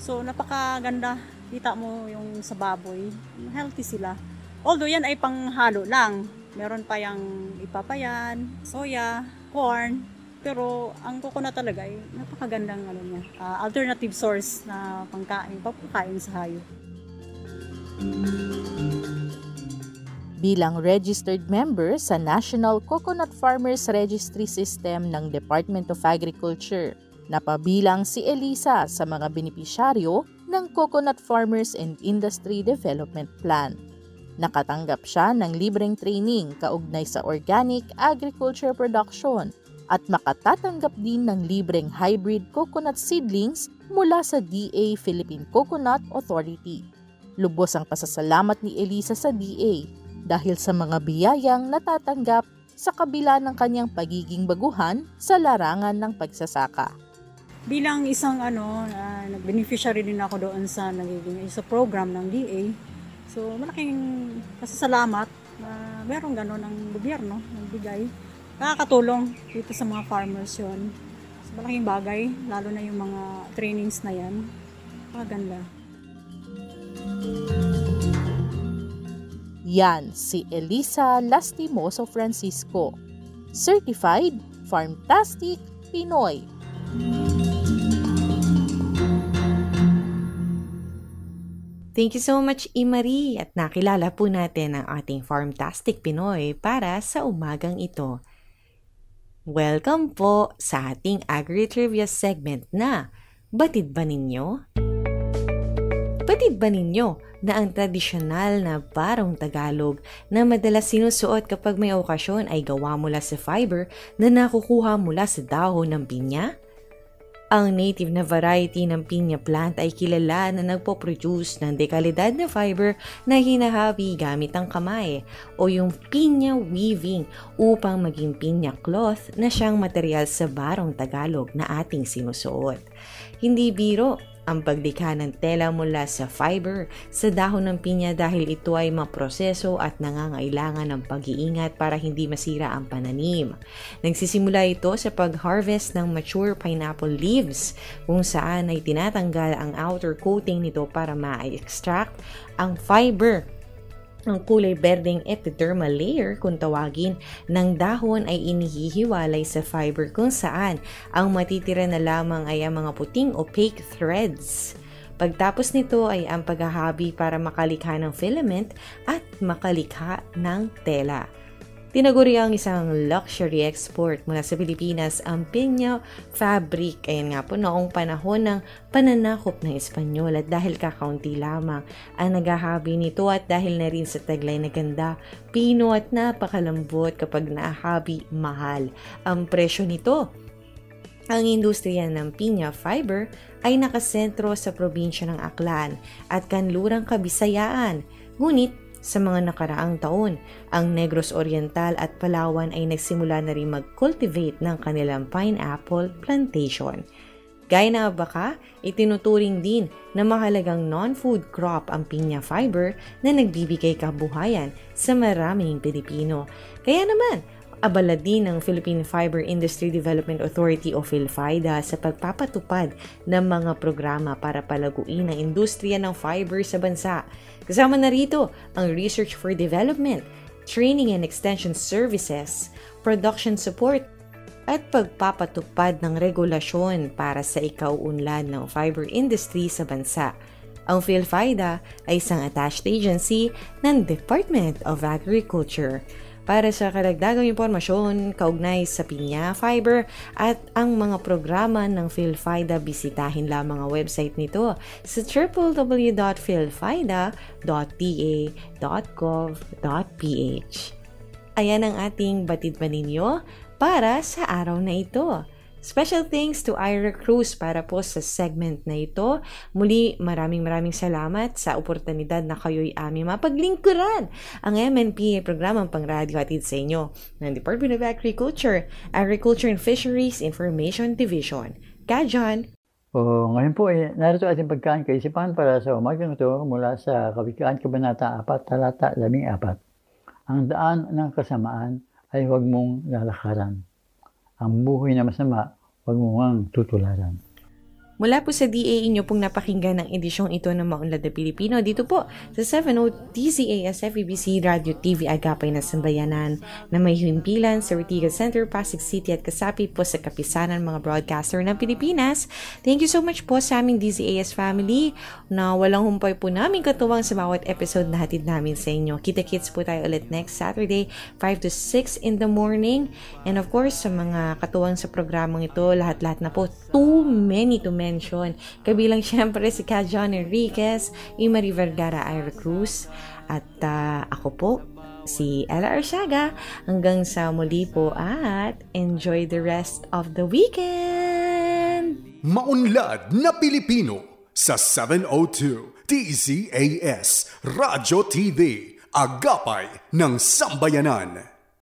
So napakaganda. Kita mo yung sa baboy, healthy sila. Although yan ay panghalo lang. Meron pa yung ipapayan, soya, corn. Pero ang coconut talaga ay napakagandang niya. Alternative source na pagkain sa hayop. Bilang registered member sa National Coconut Farmers Registry System ng Department of Agriculture, napabilang si Elisa sa mga benepisyaryo ng Coconut Farmers and Industry Development Plan. Nakatanggap siya ng libreng training kaugnay sa organic agriculture production at makatatanggap din ng libreng hybrid coconut seedlings mula sa DA Philippine Coconut Authority. Lubos ang pasasalamat ni Elisa sa DA dahil sa mga biyayang natatanggap sa kabila ng kanyang pagiging baguhan sa larangan ng pagsasaka. Bilang isang nag-beneficiary din ako doon sa program ng DA. So malaking pasasalamat na merong gano'n ng gobyerno nagbigay. Nakakatulong dito sa mga farmers yon. So, malaking bagay, lalo na yung mga trainings na yan. Maganda. Yan si Elisa Lastimoso Francisco, Certified Farmtastic Pinoy. Thank you so much, Imari, at nakilala po natin ang ating Farmtastic Pinoy para sa umagang ito. Welcome po sa ating Agri-Trivia segment na Batid ba ninyo? Batid ba ninyo na ang tradisyonal na barong Tagalog na madalas sinusuot kapag may okasyon ay gawa mula sa fiber na nakukuha mula sa dahon ng pinya? Ang native na variety ng pinya plant ay kilala na nagpo-produce ng dekalidad na fiber na hinahabi gamit ang kamay o yung pinya weaving upang maging pinya cloth na siyang material sa barong Tagalog na ating sinusuot. Hindi biro ang paglikha ng tela mula sa fiber sa dahon ng pinya dahil ito ay maproseso at nangangailangan ng pag-iingat para hindi masira ang pananim. Nagsisimula ito sa pag-harvest ng mature pineapple leaves kung saan ay tinatanggal ang outer coating nito para ma-extract ang fiber. Ang kulay berdeng epidermal layer kung tawagin ng dahon ay inihihiwalay sa fiber kung saan ang matitira na lamang ay ang mga puting opaque threads. Pagtapos nito ay ang paghahabi para makalikha ng filament at makalikha ng tela. Tinaguri ang isang luxury export mula sa Pilipinas ang pinya fabric. Ayan nga po, noong panahon ng pananakop ng Espanyol at dahil kakaunti lamang ang naghahabi nito at dahil na rin sa taglay na ganda, pino at napakalambot kapag nahabi mahal ang presyo nito. Ang industriya ng pinya fiber ay nakasentro sa probinsya ng Aklan at Kanlurang Kabisayaan. Ngunit sa mga nakaraang taon, ang Negros Oriental at Palawan ay nagsimula na rin mag-cultivate ng kanilang pineapple plantation. Gaya ng abaka, itinuturing din na mahalagang non-food crop ang pinya fiber na nagbibigay kabuhayan sa maraming Pilipino. Kaya naman, Abala din ng Philippine Fiber Industry Development Authority o PhilFIDA sa pagpapatupad ng mga programa para palaguin ang industriya ng fiber sa bansa. Kasama na rito ang Research for Development, Training and Extension Services, Production Support, at pagpapatupad ng regulasyon para sa ikauunlad ng fiber industry sa bansa. Ang PhilFIDA ay isang attached agency ng Department of Agriculture. Para sa karagdagang impormasyon kaugnay sa pinya, fiber at ang mga programa ng PhilFIDA, bisitahin lamang ang website nito sa www.philfida.ta.gov.ph. Ayan ang ating batid pa ninyo para sa araw na ito. Special thanks to Ira Cruz para po sa segment na ito. Muli, maraming salamat sa oportunidad na kayo'y aming mapaglingkuran ang MNPA programang pangradyo hatid sa inyo ng Department of Agriculture, Agriculture and Fisheries Information Division. Kajan! Ngayon po, narito ating pagkaan kaisipan para sa umagang ito mula sa Kawikaan Kabanata 4, Talata 14. Ang daan ng kasamaan ay huwag mong lalakaran. Ang buhay na masama, huwag mo ngang tutularan. Mula po sa DA, inyo pong napakinggan ang edisyong ito ng Maunlad na Pilipino dito po sa 7:00 DZAS FEBC Radio TV Agapay na Sambayanan na may himpilan sa Ortigas Center, Pasig City at kasapi po sa kapisanan mga broadcaster ng Pilipinas. Thank you so much po sa aming DZAS family na walang humpay po namin katuwang sa bawat episode na hatid namin sa inyo. Kita-kits po tayo ulit next Saturday 5 to 6 in the morning. And of course, sa mga katuwang sa programang ito, lahat-lahat na po, too many to mention. Kabilang syempre si Ka John Enriquez, Imari Vergara, Ira Cruz, at ako po, si Ella Arsiaga. Hanggang sa muli po at enjoy the rest of the weekend! Maunlad na Pilipino sa 702 DZAS Radyo TV, Agapay ng Sambayanan.